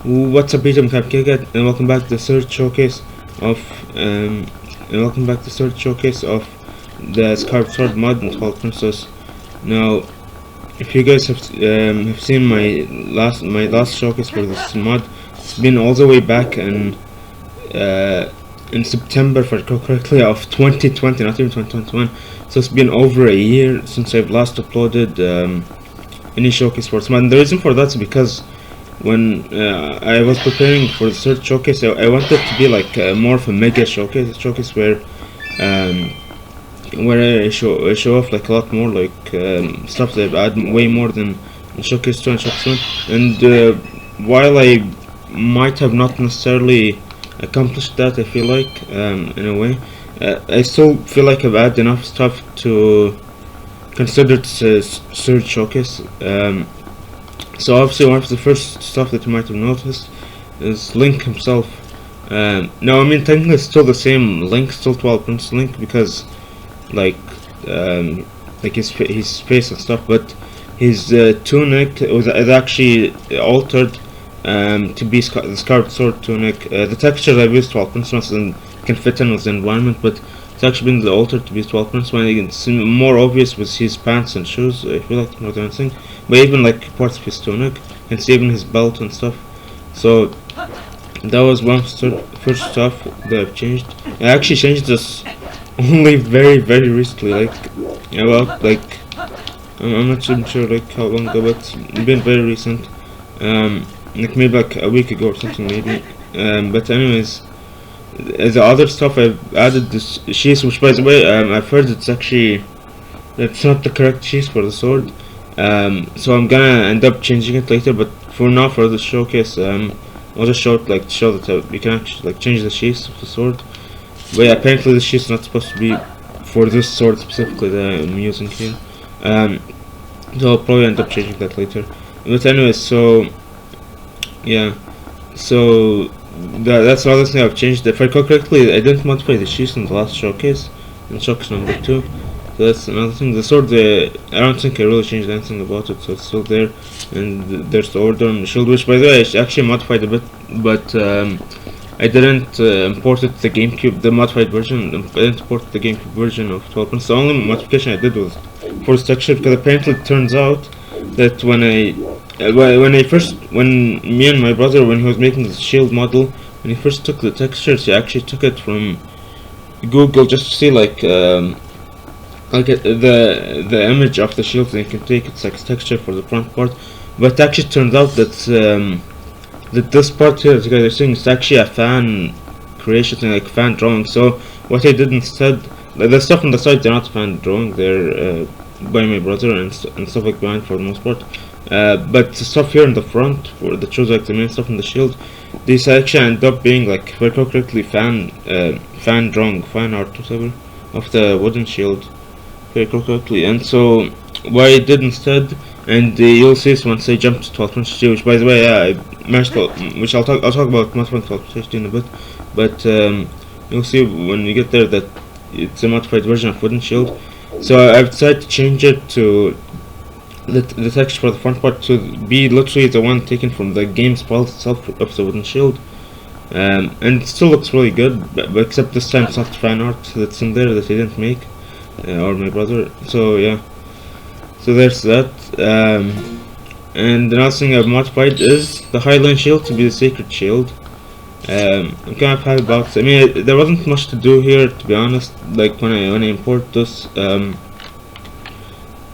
What's up, Peter? I'm Capkigat, and welcome back to the third showcase of the Skyward Sword mod in Twilight Princess. Now, if you guys have seen my last showcase for this mod, it's been all the way back in September, if I recall correctly, of 2020, not even 2021. So it's been over a year since I've last uploaded any showcase for this mod. And the reason for that is because when I was preparing for the third showcase, I wanted it to be like more of a mega showcase where I show off like a lot more like stuff that I add way more than in showcase 2 and showcase 1. And while I might have not necessarily accomplished that, I feel like in a way, I still feel like I've added enough stuff to consider it a third showcase. So obviously one of the first stuff that you might have noticed is Link himself. No, I mean technically it's still the same Link, still Twilight Princess Link, because like his face and stuff, but his tunic is actually altered to be the Skyward Sword tunic. The texture I've used Twilight Princess and can fit in with the environment, but it's actually been altered to be Twilight Princess. When it's more obvious with his pants and shoes, I feel like more than anything. But even like parts of his tunic, and see even his belt and stuff. So that was one of the first stuff that I've changed. I actually changed this only very recently, like I'm not even sure like how long ago, but it's been very recent. Like maybe like a week ago or something maybe. But anyways, the other stuff I've added this sheath, which by the way I've heard it's not the correct sheath for the sword. So I'm gonna end up changing it later, but for now, for the showcase, I'll just show it to show that you can actually like change the sheath of the sword. But yeah, apparently the sheath is not supposed to be for this sword specifically that I'm using here. So I'll probably end up changing that later. But anyways, so yeah, so that's the other thing I've changed. If I recall correctly, I didn't modify the sheath in the last showcase, in showcase number 2. So that's another thing. The sword, I don't think I really changed anything about it, so it's still there. And there's the order on the shield, which by the way I actually modified a bit, but I didn't import it to the GameCube, the modified version. I didn't import the GameCube version of Twilight Princess. The only modification I did was for this texture, because apparently it turns out that when me and my brother, when he was making the shield model, when he first took the textures, he actually took it from Google just to see like the image of the shield that you can take. It's like texture for the front part, but it actually turns out that that this part here that you guys are seeing is actually a fan creation thing, like fan drawing. So what I did instead, the stuff on the side, they're not fan drawing, they're by my brother and stuff like behind for the most part. But the stuff here in the front, that shows like the main stuff in the shield, these actually end up being like, if I recall correctly, fan drawing, fan art, whatever, of the wooden shield. Correctly. And so what I did instead, and you'll see this once I jump to Twilight Princess, which by the way, yeah, I managed to, which I'll talk about modifying Twilight Princess in a bit, but you'll see when you get there that it's a modified version of wooden shield. So I've decided to change it to the texture for the front part to be literally the one taken from the game file itself of the wooden shield. And it still looks really good, but except this time it's not fan art that's in there that I didn't make. Or my brother. So yeah, so there's that. And another thing I've modified is the Highline shield to be the sacred shield. I'm kind of happy about it. I mean, there wasn't much to do here, to be honest. Like when I import this,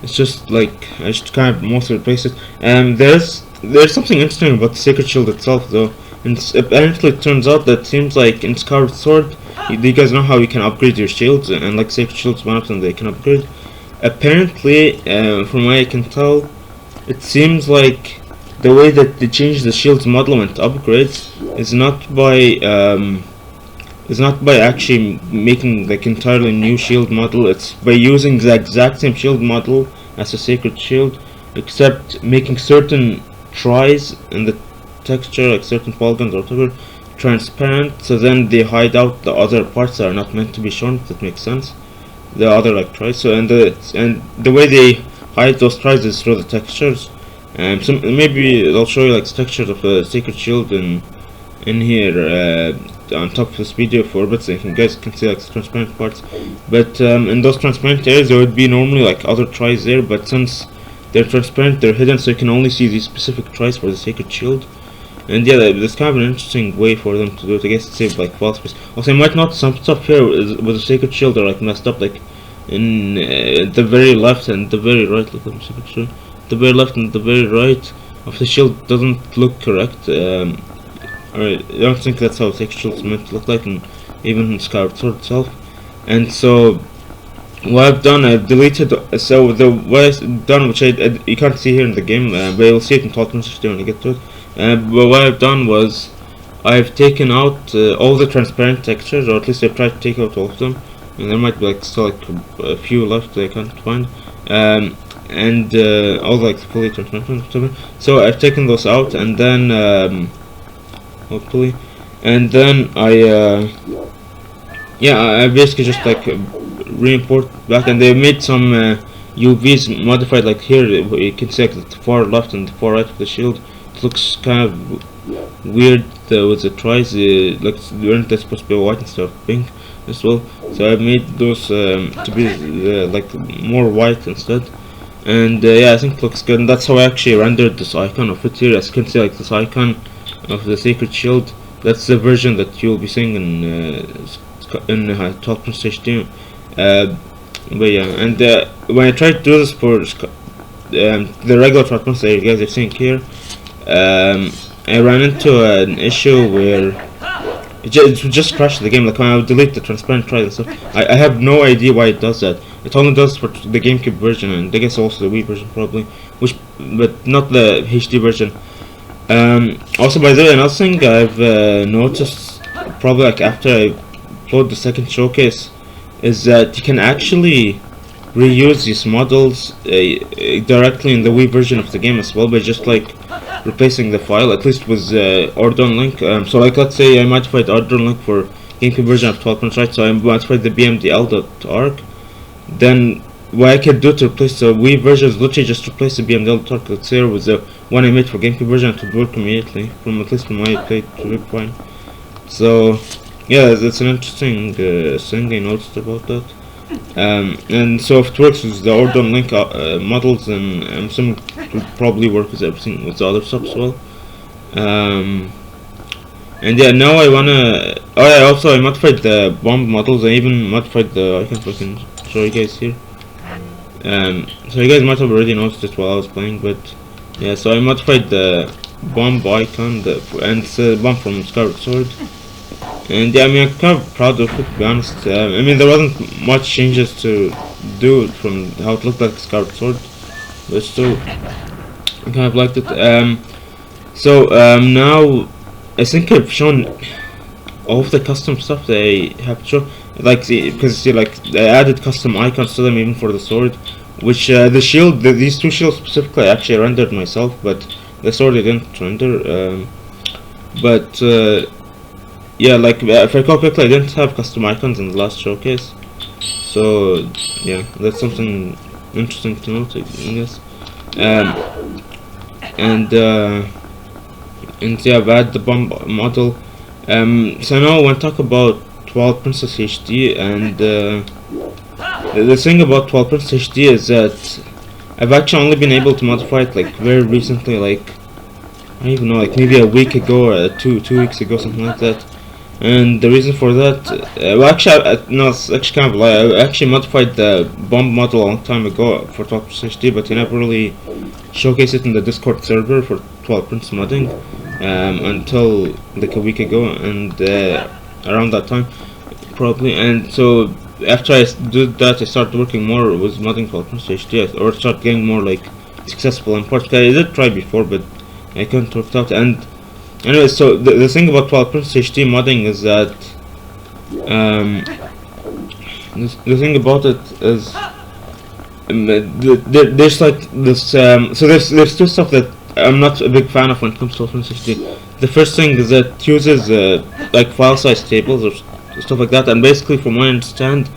it's just like I just kind of mostly replace it. There's something interesting about the sacred shield itself, though. And apparently it turns out that seems like in Skyward Sword, you guys know how you can upgrade your shields, and like sacred shields, one of them they can upgrade. Apparently, from what I can tell, it seems like the way that they change the shield's model when it upgrades is not by actually making like entirely new shield model. It's by using the exact same shield model as a sacred shield, except making certain tries in the texture, like certain polygons or whatever, transparent, so then they hide out the other parts that are not meant to be shown, if that makes sense. The other like tries. So and the way they hide those tries is through the textures. So maybe I'll show you like textures of the Sacred Shield in here on top of this video for a bit, so you guys can see like the transparent parts. But in those transparent areas there would be normally like other tries there, but since they're transparent, they're hidden, so you can only see these specific tries for the Sacred Shield. And yeah, that's kind of an interesting way for them to do it. I guess to save like file space. Also, I might notice some stuff here with the Sacred Shield are like messed up, like in the very left and the very right. Look, let me see if it's the very left and the very right of the shield doesn't look correct. I don't think that's how the Sacred Shield is meant to look like, and even Skyward Sword itself. And so what I've done, I've deleted. So what I've done, which you can't see here in the game, but you'll see it in Twilight Princess when you get to it. But what I've done was I've taken out all the transparent textures, or at least I've tried to take out all of them, and there might be like still like a few left that I can't find, and all like fully transparent. So I've taken those out, and then hopefully, and then I basically just like re-import back, and they made some UVs modified. Like here you can see like the far left and the far right of the shield. It looks kind of weird with the tries, like weren't they supposed to be white instead of pink as well, so I made those to be like more white instead. And yeah, I think it looks good, and that's how I actually rendered this icon of it here. As you can see, like this icon of the Sacred Shield, that's the version that you'll be seeing in Twilight Princess HD. But yeah, and when I tried to do this for the regular Twilight Princess you guys are seeing here, I ran into an issue where it just crashed the game. Like when I would delete the transparent tries and stuff, I have no idea why it does that. It only does for the GameCube version, and I guess also the Wii version probably, but not the HD version. Also, by the way, another thing I've noticed, probably like after I upload the second showcase, is that you can actually reuse these models directly in the Wii version of the game as well, by just like replacing the file, at least with order on link. So like let's say I modified order on link for GameCube version of Twilight Princess, right? So I modified the bmdl.arc. Then what I could do to replace the Wii version is literally just replace the bmdl.arc that's here with the one I made for GameCube version. It would work immediately, at least from my play to work fine. So yeah, that's an interesting thing I noticed about that. And so if it works with the order on link models, then I'm assuming it would probably work with everything with the other stuff as well. And yeah, now I wanna. Oh yeah, also I modified the bomb models. I even modified the icons. I can show you guys here. So you guys might have already noticed it while I was playing, but yeah. So I modified the bomb icon, and it's a bomb from Skyward Sword. And yeah, I mean, I'm kind of proud of it, to be honest. I mean, there wasn't much changes to do from how it looked like Skyward Sword, but still, I kind of liked it. So now I think I've shown all of the custom stuff that I have to show. Like, because see, like I added custom icons to them even for the sword, which the shield, these two shields specifically, I actually rendered myself, but the sword I didn't render. Yeah, like if I recall correctly, I didn't have custom icons in the last showcase, so yeah, that's something interesting to note, I guess. And yeah, I've added the bomb model. So now I want to talk about Twilight Princess HD, and the thing about Twilight Princess HD is that I've actually only been able to modify it like very recently, like I don't even know, like maybe a week ago or two weeks ago, something like that. And the reason for that, well, actually, no, it's actually kind of a lie. I actually modified the bomb model a long time ago for Twilight Princess HD, but I never really showcased it in the Discord server for Twilight Princess modding until like a week ago, and around that time, probably. And so after I did that, I started working more with modding Twilight Princess HD, or started getting more like successful in parts. I did try before, but I couldn't work it out. And anyway, so the thing about Twilight Princess HD modding is that the thing about it is there's like this so there's two stuff that I'm not a big fan of when it comes to Twilight Princess HD. The first thing is that it uses like file size tables or stuff like that, and basically from what I understand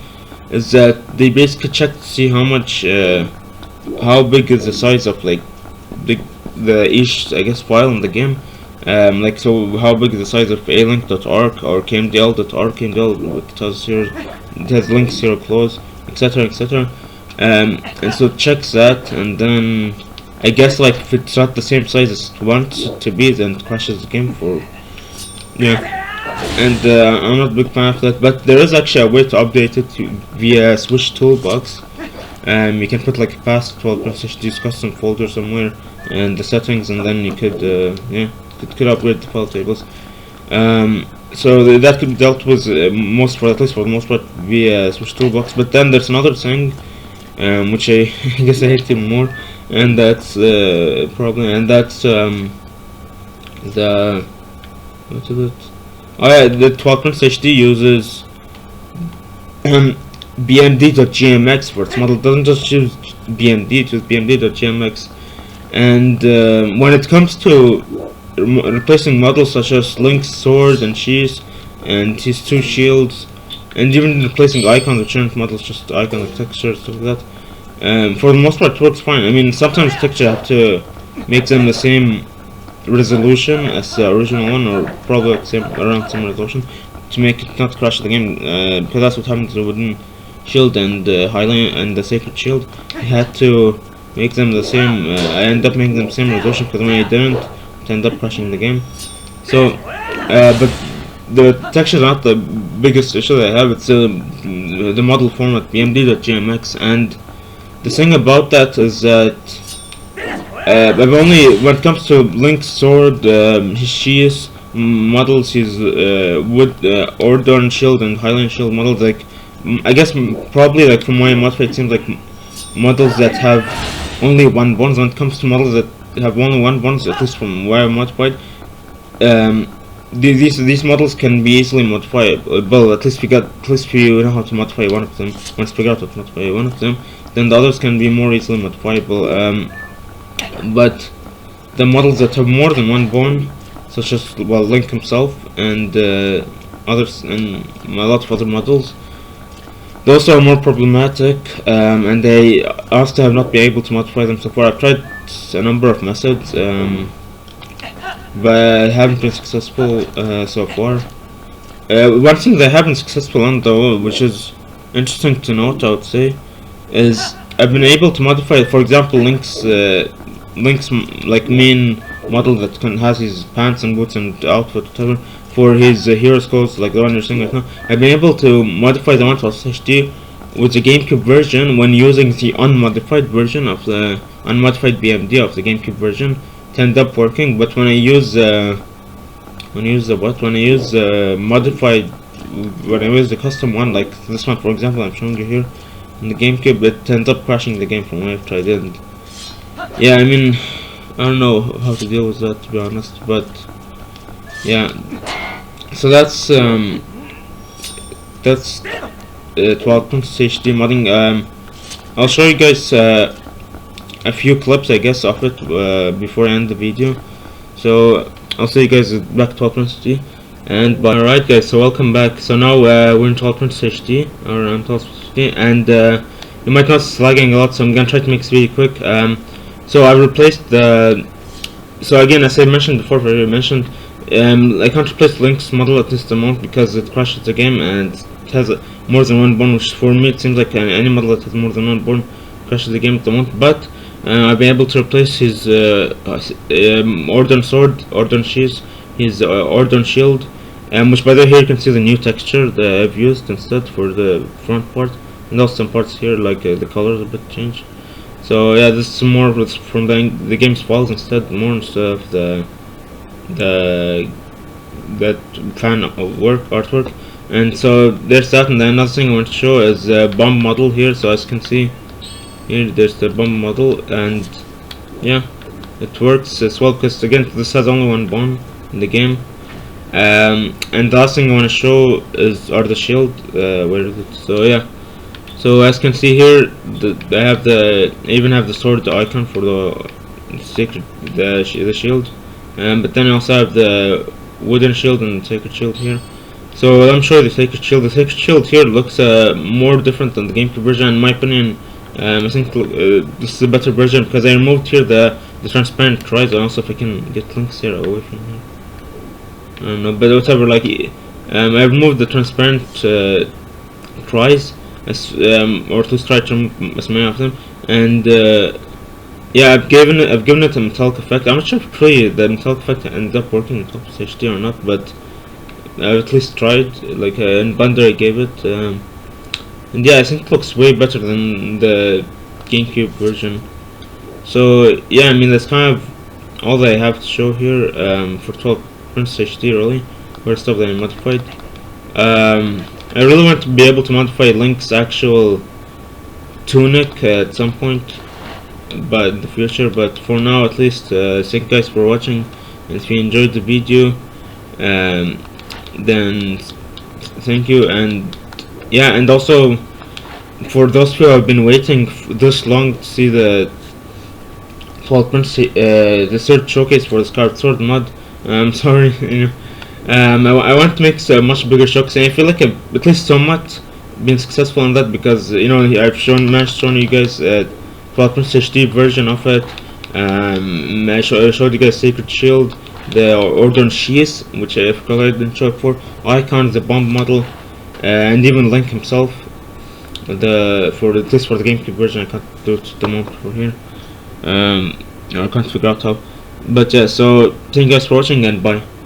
is that they basically check to see how much how big is the size of like the each I guess file in the game. Like, so how big is the size of alink.arc or kmdl.arc, kmdl, it has links here close, etc, etc. And so it checks that, and then I guess like if it's not the same size as it wants it to be, then it crashes the game for, yeah. And I'm not a big fan of that, but there is actually a way to update it via Switch Toolbox. You can put like a past 12 Princess HD's custom folder somewhere in the settings, and then you could could upgrade the file tables. So that could be dealt with at least for the most part via Switch Toolbox. But then there's another thing, which I guess I hate even more, and that's problem, and that's the what is it? Oh yeah, the Twilight Princess HD uses bmd.gmx for its model. It doesn't just use bmd, it uses bmd.gmx. And when it comes to replacing models such as Link's sword and sheath and his two shields, and even replacing icons with different models, just icons and textures, stuff like that, for the most part it works fine. I mean, sometimes texture have to make them the same resolution as the original one, or probably like around same resolution, to make it not crash the game, because that's what happened to the wooden shield and highlight and the sacred shield. I had to make them the same. I ended up making them the same resolution, because when I didn't, it ended up crashing the game. So but the texture is not the biggest issue that I have. It's the model format bmd.gmx, and the thing about that is that I've only, when it comes to Link's sword, his sheath models, his wood Ordon shield and Highland shield models, like I guess probably like from my modified, it seems like models that have only one bonus. When it comes to models that have only one bonus, at least from where I modified, these models can be easily modifiable. At least if you know how to modify one of them. Once you figure out how to modify one of them, then the others can be more easily modifiable. But the models that have more than one bone, such as Link himself and others, and a lot of other models, those are more problematic, and they also have not been able to modify them so far. I've tried a number of methods, but I haven't been successful so far. One thing that I haven't been successful on, though, which is interesting to note, I would say, is I've been able to modify, for example, Link's like main model that has his pants and boots and outfit, whatever, for his hero's clothes, like the one you're seeing right now. I've been able to modify the one for HD with the GameCube version when using the unmodified version of the unmodified BMD of the GameCube version. It ended up working, but when I use modified, when I use the custom one, like this one for example I'm showing you here in the GameCube, it ends up crashing the game from what I've tried. And yeah, I mean, I don't know how to deal with that, to be honest, but yeah. So that's Twilight Princess HD modding. I'll show you guys a few clips, I guess, of it before I end the video. So I'll see you guys back to Twilight Princess HD. And alright guys, so welcome back. So now we're in Twilight Princess HD, or I'm Twilight Princess HD, and you might notice lagging a lot, so I'm gonna try to make this really quick. So I replaced the. So again, as I mentioned before, I can't replace Link's model at this moment because it crashes the game and it has more than one bone, which for me it seems like any model that has more than one bone crashes the game at the moment. But I've been able to replace his Ordon sword, Ordon sheath, his Ordon shield, which by the way here you can see the new texture that I've used instead for the front part, and also some parts here like the colors a bit changed. So yeah, this is more from the game's files instead of that fan artwork. And so there's that, and then another thing I want to show is the bomb model here. So as you can see here, there's the bomb model, and yeah, it works as well because again this has only one bone in the game. And the last thing I want to show are the shield. Where is it? So yeah. So as you can see here, I even have the sword icon for the sacred the shield, but then I also have the wooden shield and the sacred shield here. So let me show you the sacred shield. The sacred shield here looks more different than the GameCube version. In my opinion, I think this is a better version because I removed here the the transparent tries, and also if I can get links here away from here. I don't know, but whatever. Like, I removed the transparent tries, or at least tried to remove as many of them, and yeah, I've given it a metallic effect. I'm not sure if really the metallic effect ended up working in Top HD or not, but I've at least tried. Like in Blender, I gave it, and yeah, I think it looks way better than the GameCube version. So yeah, I mean that's kind of all that I have to show here for Twilight Princess HD, really, for stuff that I modified. I really want to be able to modify Link's actual tunic at some point, but in the future. But for now, at least, thank you guys for watching, and if you enjoyed the video, then thank you. And yeah, and also for those who have been waiting this long to see the Twilight Princess, the third showcase for the Skyward Sword mod, I'm sorry, you know. I want to make a much bigger showcase, and I feel like I've at least somewhat been successful in that, because you know I've managed to show you guys Twilight Princess HD version of it. I showed you guys Sacred Shield, the Order Sheath, which I forgot I didn't show before, Icon, the bomb model, and even Link himself. At least for the GameCube version, I can't do it at the moment for here. I can't figure out how. But yeah, so thank you guys for watching, and bye.